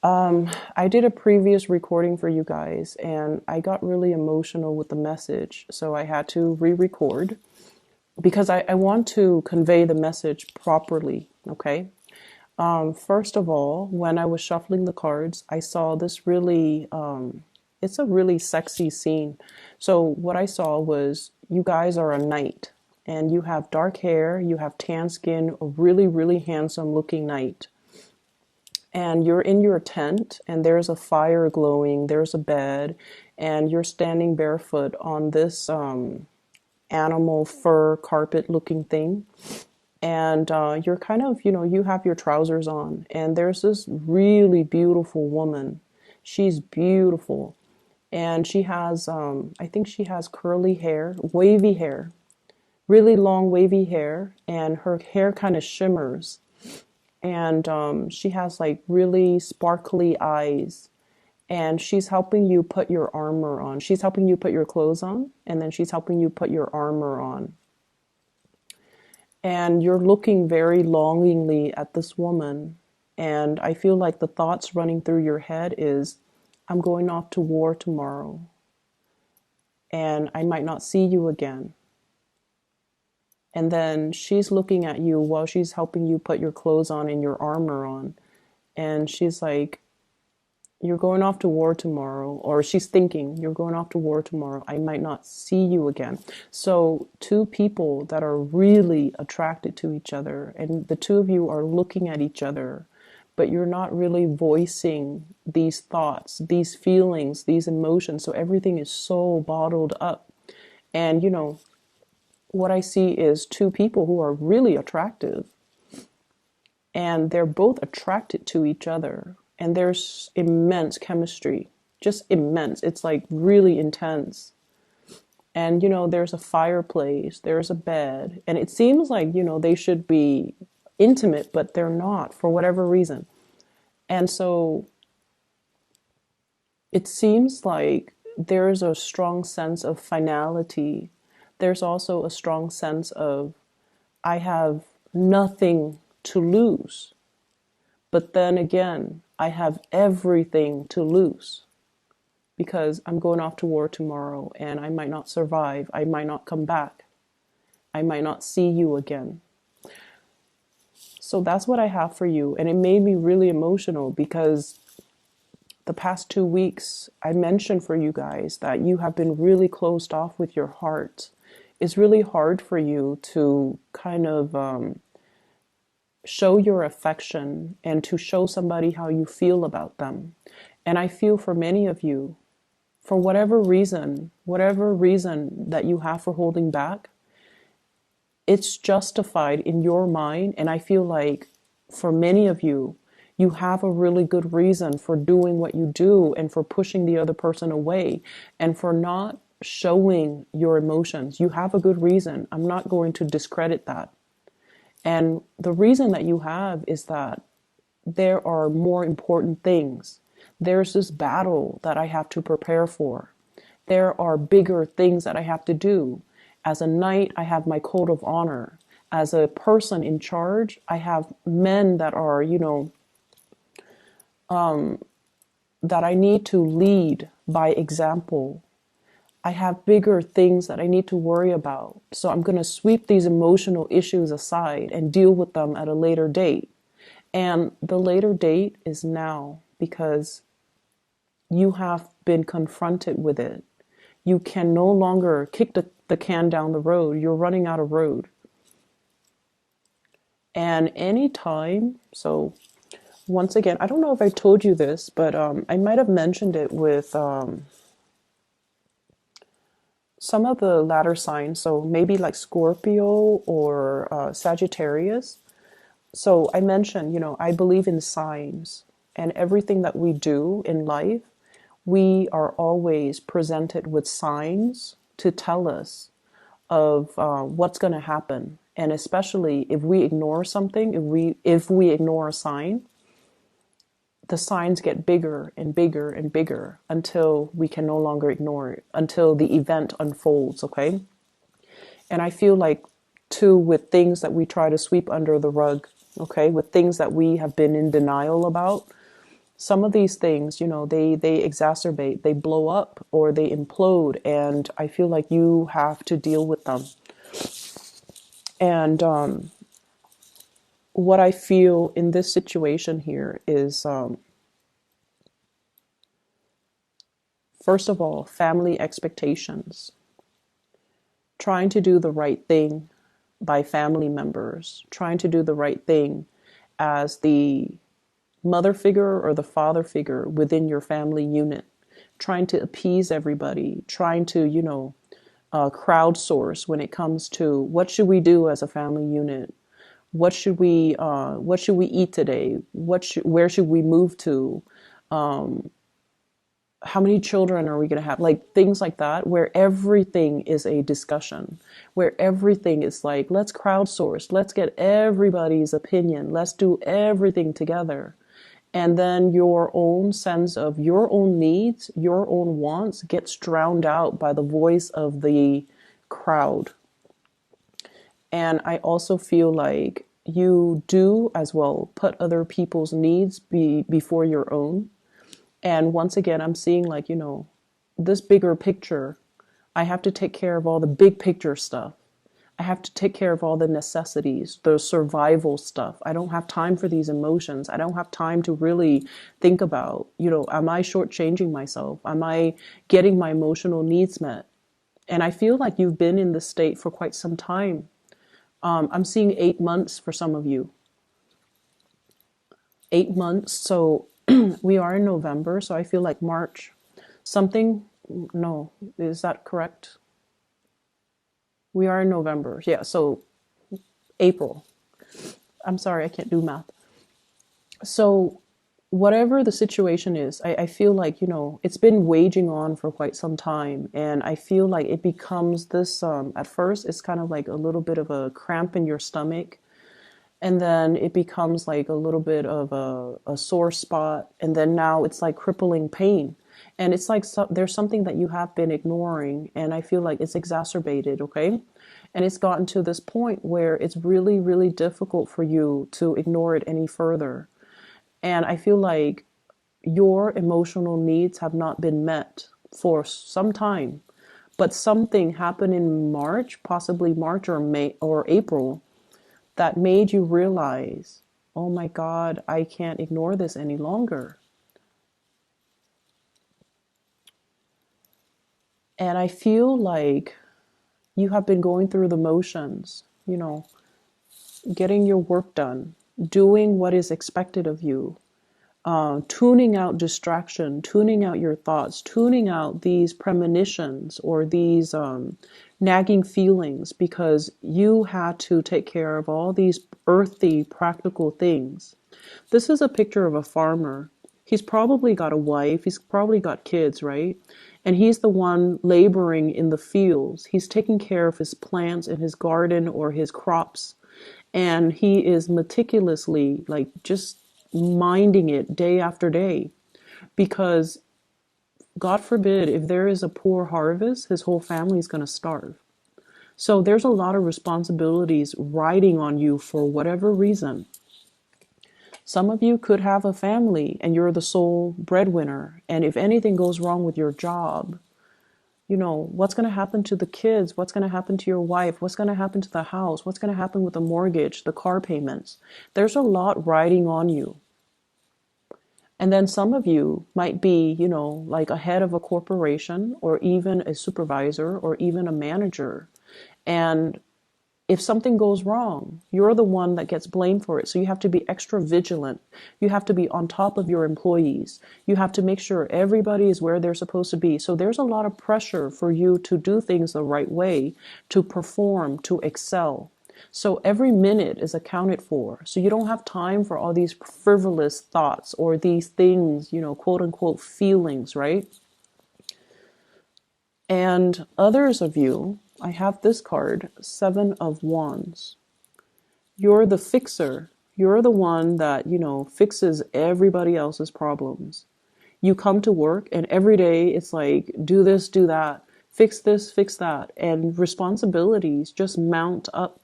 I did a previous recording for you guys and I got really emotional with the message, so I had to re-record because I want to convey the message properly, okay? First of all, when I was shuffling the cards, I saw this really, it's a really sexy scene. So what I saw was you guys are a knight and you have dark hair, you have tan skin, a really, really handsome looking knight. And you're in your tent and there's a fire glowing, there's a bed, and you're standing barefoot on this animal fur carpet looking thing. And you're kind of, you have your trousers on, and there's this really beautiful woman. She's beautiful. And she has, I think she has curly hair, wavy hair, really long wavy hair, and her hair kind of shimmers. And she has like really sparkly eyes. And she's helping you put your armor on. She's helping you put your clothes on, and then she's helping you put your armor on. And you're looking very longingly at this woman. And I feel like the thoughts running through your head is, I'm going off to war tomorrow. And I might not see you again. And then she's looking at you while she's helping you put your clothes on and your armor on. And she's like, you're going off to war tomorrow. Or she's thinking, you're going off to war tomorrow. I might not see you again. So two people that are really attracted to each other, and the two of you are looking at each other, but you're not really voicing these thoughts, these feelings, these emotions. So everything is so bottled up. And what I see is two people who are really attractive, and they're both attracted to each other, and there's immense chemistry, just immense. It's like really intense. And there's a fireplace, there's a bed, and it seems like they should be intimate, but they're not for whatever reason. And so it seems like there's a strong sense of finality. There's also a strong sense of, I have nothing to lose. But then again, I have everything to lose because I'm going off to war tomorrow and I might not survive. I might not come back. I might not see you again. So that's what I have for you. And it made me really emotional because the past 2 weeks, I mentioned for you guys that you have been really closed off with your heart. It's really hard for you to kind of show your affection and to show somebody how you feel about them. And I feel for many of you, for whatever reason that you have for holding back, it's justified in your mind. And I feel like for many of you, you have a really good reason for doing what you do and for pushing the other person away and for not showing your emotions. You have a good reason. I'm not going to discredit that. And the reason that you have is that there are more important things. There's this battle that I have to prepare for. There are bigger things that I have to do. As a knight, I have my code of honor. As a person in charge, I have men that are, that I need to lead by example. I have bigger things that I need to worry about. So I'm going to sweep these emotional issues aside and deal with them at a later date. And the later date is now because you have been confronted with it. You can no longer kick the can down the road. You're running out of road. And anytime, so once again, I don't know if I told you this, but I might have mentioned it with some of the latter signs, so maybe like Scorpio or Sagittarius. So I mentioned, I believe in signs, and everything that we do in life, we are always presented with signs to tell us of what's going to happen. And especially if we ignore something, if we ignore a sign, the signs get bigger and bigger and bigger until we can no longer ignore it, until the event unfolds, okay? And I feel like, too, with things that we try to sweep under the rug, okay, with things that we have been in denial about, some of these things, they exacerbate, they blow up or they implode. And I feel like you have to deal with them. And what I feel in this situation here is, first of all, family expectations. Trying to do the right thing by family members, trying to do the right thing as the mother figure or the father figure within your family unit, trying to appease everybody, trying to, crowdsource when it comes to what should we do as a family unit? What should we eat today? Where should we move to? How many children are we going to have? Like things like that, where everything is a discussion, where everything is like, let's crowdsource, let's get everybody's opinion, let's do everything together. And then your own sense of your own needs, your own wants gets drowned out by the voice of the crowd. And I also feel like you do as well put other people's needs before your own. And once again, I'm seeing like, this bigger picture. I have to take care of all the big picture stuff. I have to take care of all the necessities, the survival stuff. I don't have time for these emotions. I don't have time to really think about, am I shortchanging myself? Am I getting my emotional needs met? And I feel like you've been in this state for quite some time. I'm seeing 8 months for some of you. 8 months. So we are in November, so I feel like March, no, is that correct? We are in November. Yeah, so April. I'm sorry, I can't do math. So whatever the situation is, I feel like, it's been waging on for quite some time. And I feel like it becomes this, at first, it's kind of like a little bit of a cramp in your stomach. And then it becomes like a little bit of a sore spot. And then now it's like crippling pain. And it's like there's something that you have been ignoring. And I feel like it's exacerbated, okay? And it's gotten to this point where it's really, really difficult for you to ignore it any further. And I feel like your emotional needs have not been met for some time. But something happened in March, possibly March or May or April, that made you realize, oh my God, I can't ignore this any longer. And I feel like you have been going through the motions, getting your work done, doing what is expected of you, tuning out distraction, tuning out your thoughts, tuning out these premonitions or these nagging feelings, because you had to take care of all these earthy, practical things. This is a picture of a farmer. He's probably got a wife, he's probably got kids, right? And he's the one laboring in the fields. He's taking care of his plants in his garden or his crops. And he is meticulously, like, just minding it day after day, because God forbid, if there is a poor harvest, his whole family is going to starve. So there's a lot of responsibilities riding on you for whatever reason. Some of you could have a family and you're the sole breadwinner. And if anything goes wrong with your job, what's going to happen to the kids? What's going to happen to your wife? What's going to happen to the house? What's going to happen with the mortgage, the car payments? There's a lot riding on you. And then some of you might be, like a head of a corporation or even a supervisor or even a manager. And if something goes wrong, you're the one that gets blamed for it. So you have to be extra vigilant. You have to be on top of your employees. You have to make sure everybody is where they're supposed to be. So there's a lot of pressure for you to do things the right way, to perform, to excel. So every minute is accounted for. So you don't have time for all these frivolous thoughts or these things, quote unquote feelings, right? And others of you, I have this card, 7 of Wands. You're the fixer. You're the one that, fixes everybody else's problems. You come to work and every day it's like, do this, do that, fix this, fix that. And responsibilities just mount up.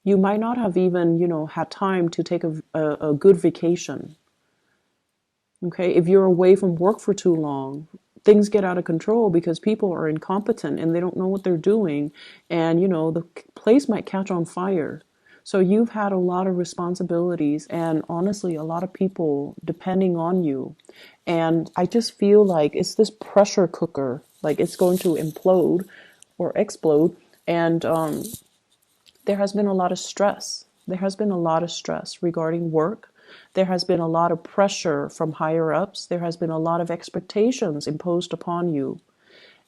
You might not have even, had time to take a good vacation. Okay, if you're away from work for too long, things get out of control because people are incompetent and they don't know what they're doing, and the place might catch on fire. So you've had a lot of responsibilities and honestly a lot of people depending on you. And I just feel like it's this pressure cooker, like it's going to implode or explode. And there has been a lot of stress. There has been a lot of stress regarding work. There has been a lot of pressure from higher ups. There has been a lot of expectations imposed upon you.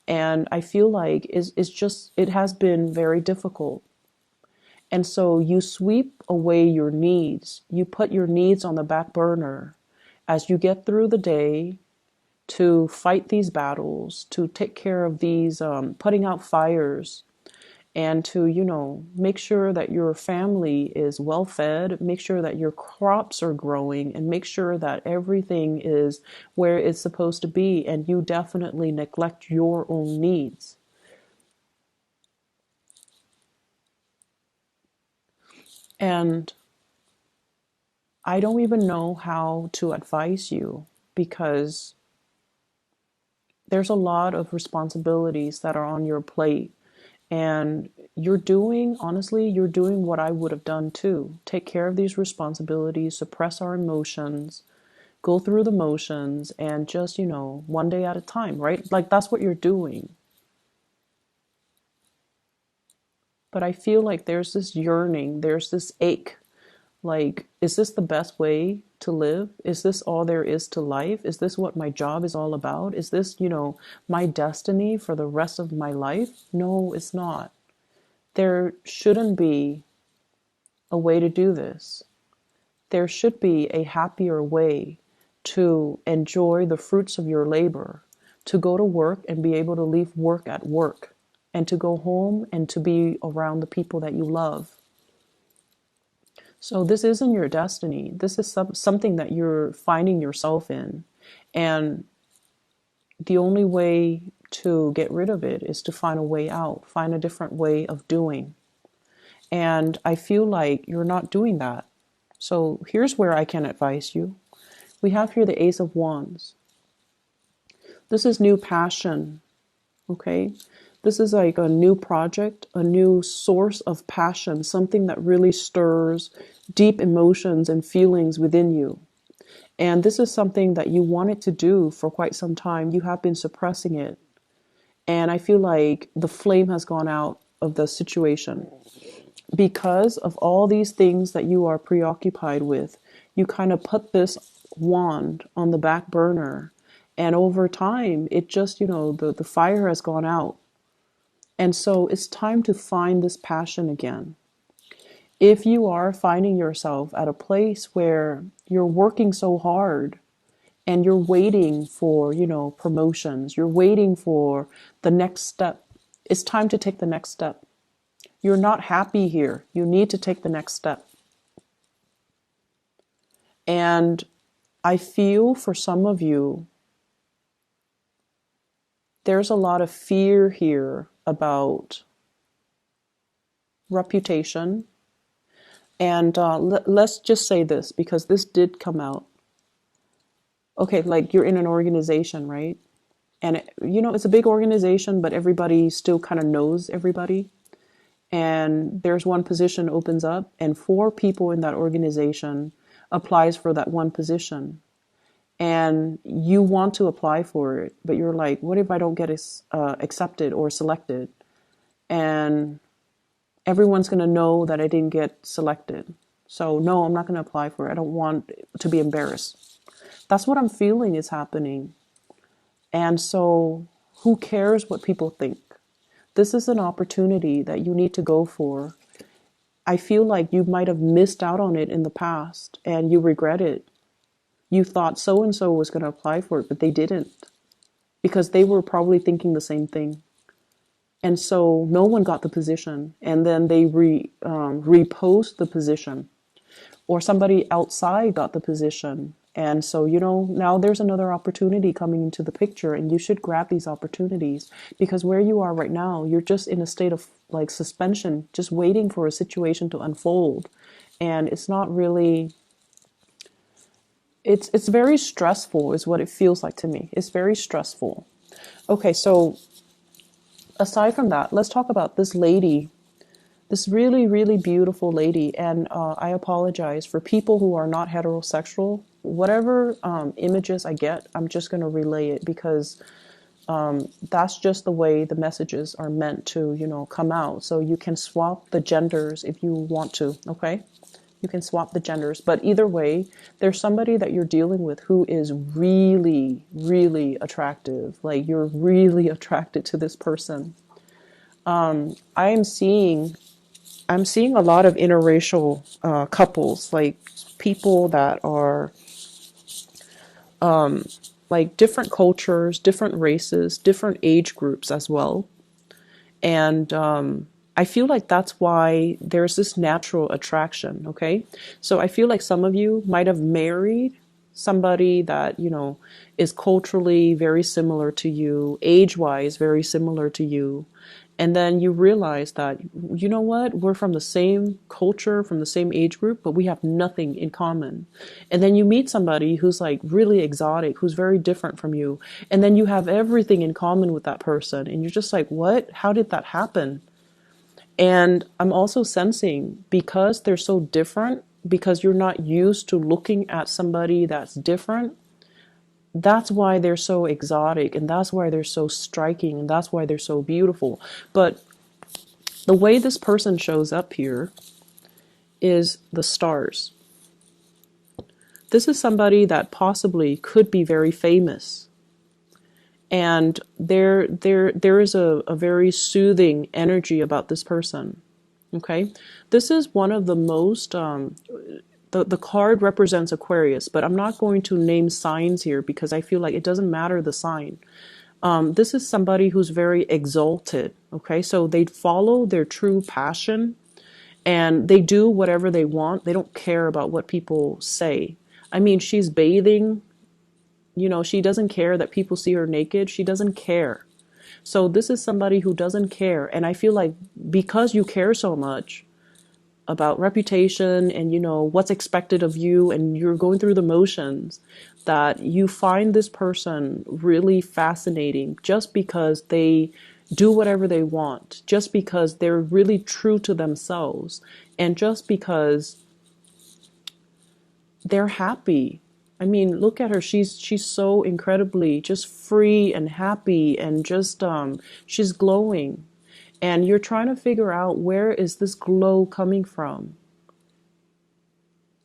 And I feel like it has been very difficult. And so you sweep away your needs. You put your needs on the back burner as you get through the day to fight these battles, to take care of these, putting out fires, and to, make sure that your family is well fed, make sure that your crops are growing, and make sure that everything is where it's supposed to be. And you definitely neglect your own needs. And I don't even know how to advise you because there's a lot of responsibilities that are on your plate. And honestly, you're doing what I would have done too. Take care of these responsibilities, suppress our emotions, go through the motions, and just, one day at a time, right? Like that's what you're doing. But I feel like there's this yearning, there's this ache. Like, is this the best way to live? Is this all there is to life? Is this what my job is all about? Is this, my destiny for the rest of my life? No, it's not. There shouldn't be a way to do this. There should be a happier way to enjoy the fruits of your labor, to go to work and be able to leave work at work, and to go home and to be around the people that you love. So this isn't your destiny. This is something that you're finding yourself in. And the only way to get rid of it is to find a way out, find a different way of doing. And I feel like you're not doing that. So here's where I can advise you. We have here the Ace of Wands. This is new passion, okay? This is like a new project, a new source of passion, something that really stirs deep emotions and feelings within you. And this is something that you wanted to do for quite some time. You have been suppressing it. And I feel like the flame has gone out of the situation. Because of all these things that you are preoccupied with, you kind of put this wand on the back burner. And over time, it just, the fire has gone out. And so it's time to find this passion again. If you are finding yourself at a place where you're working so hard and you're waiting for, promotions, you're waiting for the next step, it's time to take the next step. You're not happy here. You need to take the next step. And I feel for some of you, there's a lot of fear here about reputation. And let's just say this, because this did come out. Okay, like you're in an organization, right? And, it's a big organization, but everybody still kind of knows everybody. And there's one position opens up, and 4 people in that organization applies for that one position. And you want to apply for it, but you're like, what if I don't get accepted or selected? And everyone's going to know that I didn't get selected. So no, I'm not going to apply for it. I don't want to be embarrassed. That's what I'm feeling is happening. And so who cares what people think? This is an opportunity that you need to go for. I feel like you might have missed out on it in the past and you regret it. You thought so-and-so was going to apply for it, but they didn't because they were probably thinking the same thing. And so no one got the position, and then they repost the position, or somebody outside got the position. And so, now there's another opportunity coming into the picture, and you should grab these opportunities because where you are right now, you're just in a state of like suspension, just waiting for a situation to unfold. And it's not really it's very stressful is what it feels like to me. It's very stressful. Okay, so aside from that, let's talk about this lady, this really, really beautiful lady. And I apologize for people who are not heterosexual. Whatever images I get, I'm just going to relay it because that's just the way the messages are meant to, come out. So you can swap the genders if you want to, okay? You can swap the genders. But either way, there's somebody that you're dealing with who is really, really attractive. Like you're really attracted to this person. I'm seeing a lot of interracial couples, like people that are like different cultures, different races, different age groups as well. And I feel like that's why there's this natural attraction, okay? So I feel like some of you might have married somebody that, is culturally very similar to you, age-wise very similar to you. And then you realize that, you know what, we're from the same culture, from the same age group, but we have nothing in common. And then you meet somebody who's like really exotic, who's very different from you. And then you have everything in common with that person. And you're just like, what? How did that happen? And I'm also sensing because they're so different, because you're not used to looking at somebody that's different, that's why they're so exotic, and that's why they're so striking, and that's why they're so beautiful. But the way this person shows up here is the stars. This is somebody that possibly could be very famous. And there is a very soothing energy about this person. Okay? This is one of the most the card represents Aquarius, but I'm not going to name signs here because I feel like it doesn't matter the sign. This is somebody who's very exalted, okay? So they follow their true passion and they do whatever they want. They don't care about what people say. I mean, she's bathing, she doesn't care that people see her naked. She doesn't care. So this is somebody who doesn't care. And I feel like because you care so much about reputation and what's expected of you, and you're going through the motions, that you find this person really fascinating just because they do whatever they want, just because they're really true to themselves, and just because they're happy. I mean, look at her. She's so incredibly just free and happy, and just she's glowing. And you're trying to figure out, where is this glow coming from?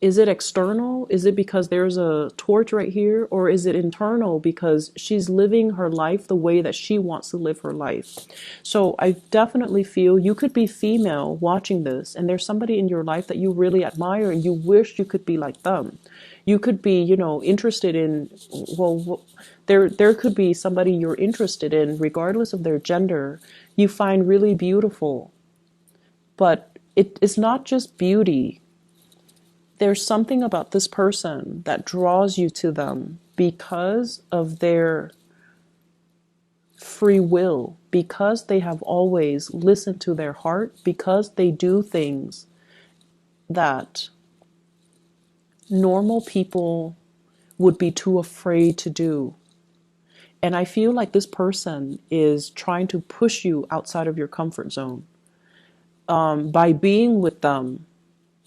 Is it external? Is it because there's a torch right here? Or is it internal because she's living her life the way that she wants to live her life? So I definitely feel you could be female watching this, and there's somebody in your life that you really admire and you wish you could be like them. You could be, interested in, well, there could be somebody you're interested in, regardless of their gender, you find really beautiful. But it's not just beauty. There's something about this person that draws you to them because of their free will, because they have always listened to their heart, because they do things that normal people would be too afraid to do. And I feel like this person is trying to push you outside of your comfort zone. By being with them,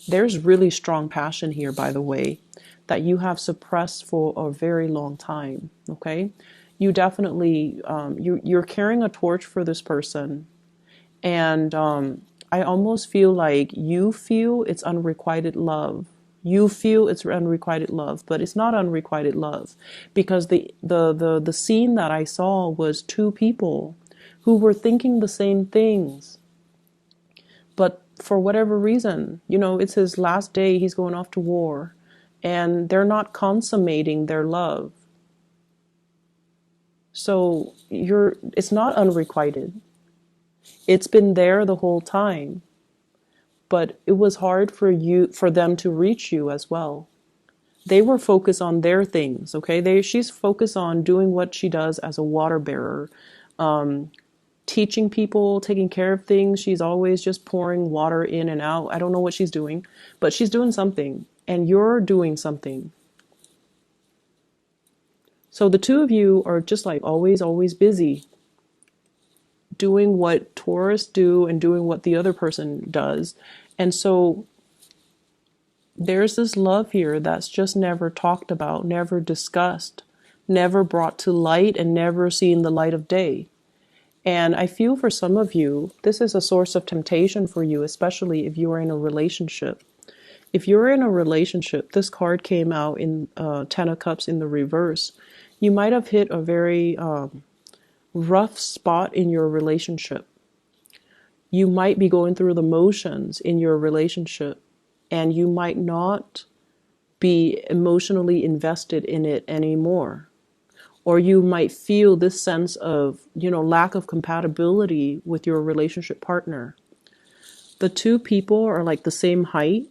there's really strong passion here, by the way, that you have suppressed for a very long time, okay? You definitely, you're carrying a torch for this person. And I almost feel like you feel it's unrequited love. You feel it's unrequited love, but it's not unrequited love, because the scene that I saw was two people who were thinking the same things. But for whatever reason, it's his last day, he's going off to war, and they're not consummating their love. So it's not unrequited. It's been there the whole time. But it was hard for them to reach you as well. They were focused on their things, okay? She's focused on doing what she does as a water bearer, teaching people, taking care of things. She's always just pouring water in and out. I don't know what she's doing, but she's doing something, and you're doing something. So the two of you are just like always busy doing what Taurus do and doing what the other person does. And so there's this love here that's just never talked about, never discussed, never brought to light, and never seen the light of day. And I feel for some of you, this is a source of temptation for you, especially if you are in a relationship. If you're in a relationship, this card came out in Ten of Cups in the reverse. You might have hit a very rough spot in your relationship. You might be going through the motions in your relationship, and you might not be emotionally invested in it anymore. Or you might feel this sense of, lack of compatibility with your relationship partner. The two people are like the same height.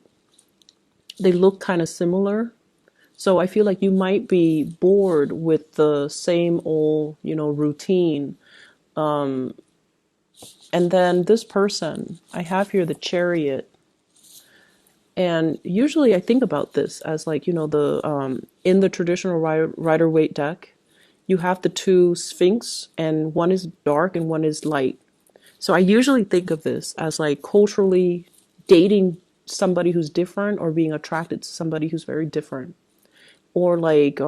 They look kind of similar. So I feel like you might be bored with the same old, routine. And then this person, I have here the Chariot. And usually I think about this as like, the in the traditional Rider-Waite deck, you have the two Sphinx, and one is dark and one is light. So I usually think of this as like culturally dating somebody who's different, or being attracted to somebody who's very different. Or like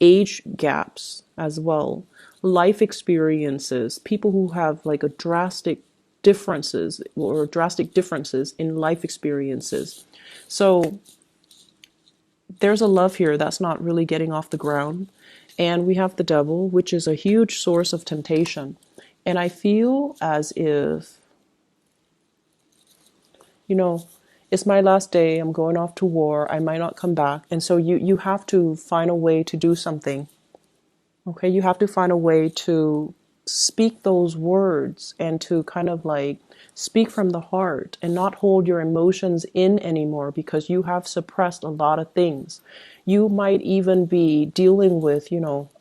age gaps as well, life experiences, people who have like drastic differences in life experiences. So there's a love here that's not really getting off the ground. And we have the Devil, which is a huge source of temptation. And I feel as if, it's my last day, I'm going off to war, I might not come back. And so you have to find a way to do something. Okay, you have to find a way to speak those words and to kind of like speak from the heart and not hold your emotions in anymore, because you have suppressed a lot of things. You might even be dealing with,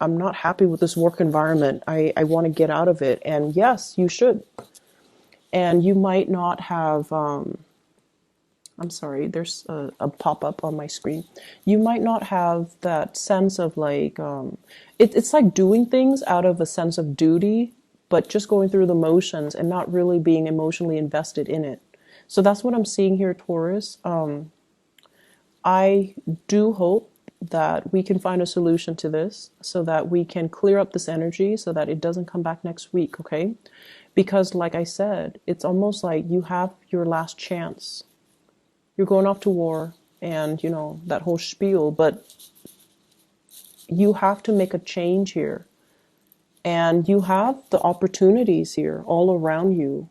I'm not happy with this work environment. I want to get out of it. And yes, you should. And you might not have, I'm sorry, there's a pop-up on my screen. You might not have that sense of like, it's like doing things out of a sense of duty, but just going through the motions and not really being emotionally invested in it. So that's what I'm seeing here, Taurus. I do hope that we can find a solution to this so that we can clear up this energy so that it doesn't come back next week, okay? Because like I said, it's almost like you have your last chance. You're going off to war and, that whole spiel, but you have to make a change here. And you have the opportunities here all around you.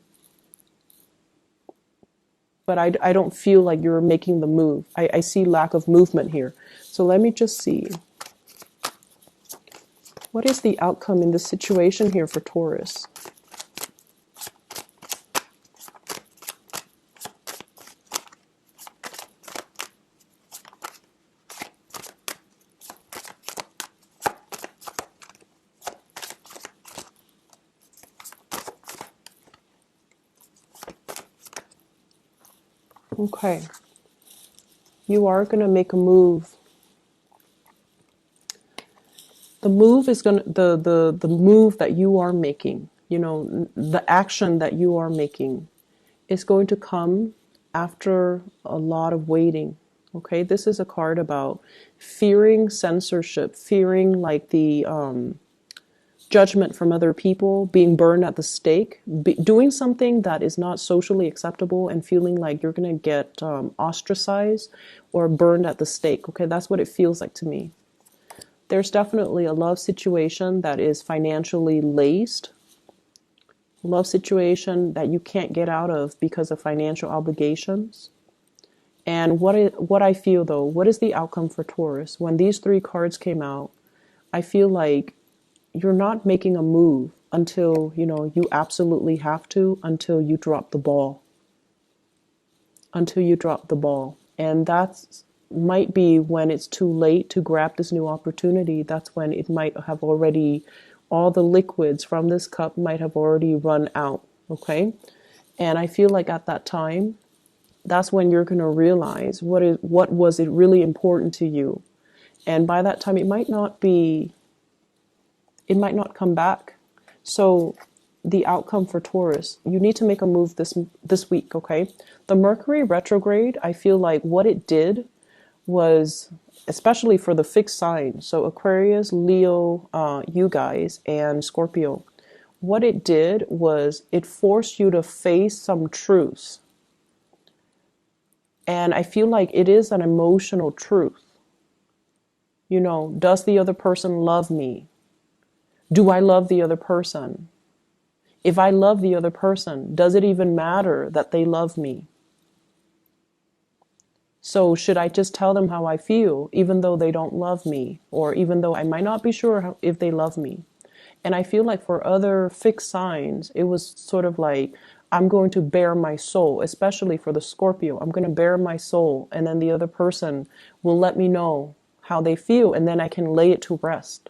But I don't feel like you're making the move. I see lack of movement here. So let me just see. What is the outcome in this situation here for Taurus? Okay, you are going to make a move. The move is going to, the move that you are making, the action that you are making is going to come after a lot of waiting. Okay, this is a card about fearing censorship, fearing like the judgment from other people, being burned at the stake, doing something that is not socially acceptable and feeling like you're going to get ostracized or burned at the stake. Okay, that's what it feels like to me. There's definitely a love situation that is financially laced. Love situation that you can't get out of because of financial obligations. And what I feel though, what is the outcome for Taurus? When these three cards came out, I feel like you're not making a move until, you absolutely have to, until you drop the ball. Until you drop the ball. And that's might be when it's too late to grab this new opportunity. That's when it might have already, all the liquids from this cup might have already run out. Okay. And I feel like at that time, that's when you're going to realize what was it really important to you. And by that time, it might not be it might not come back. So the outcome for Taurus, you need to make a move this week, okay? The Mercury retrograde, I feel like what it did was, especially for the fixed sign, so Aquarius, Leo, you guys, and Scorpio, what it did was it forced you to face some truths. And I feel like it is an emotional truth. You know, does the other person love me? Do I love the other person? If I love the other person, does it even matter that they love me? So should I just tell them how I feel, even though they don't love me, or even though I might not be sure if they love me? And I feel like for other fixed signs, it was sort of like, I'm going to bare my soul, especially for the Scorpio. I'm going to bare my soul, and then the other person will let me know how they feel, and then I can lay it to rest.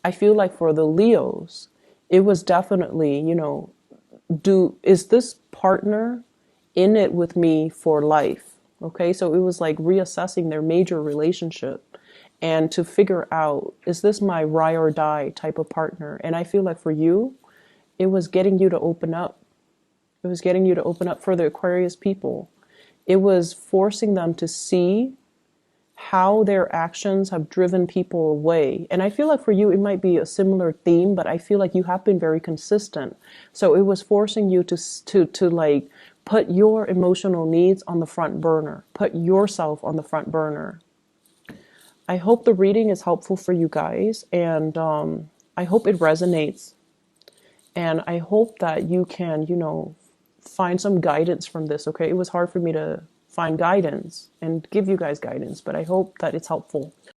I feel like for the Leos, it was definitely, you know, is this partner in it with me for life? Okay, so it was like reassessing their major relationship and to figure out, is this my ride or die type of partner? And I feel like for you, it was getting you to open up. It was getting you to open up for the Aquarius people. It was forcing them to see how their actions have driven people away. And I feel like for you, it might be a similar theme, but I feel like you have been very consistent. So it was forcing you to like put your emotional needs on the front burner, put yourself on the front burner. I hope the reading is helpful for you guys, and I hope it resonates. And I hope that you can, you know, find some guidance from this, okay? It was hard for me to find guidance and give you guys guidance, but I hope that it's helpful.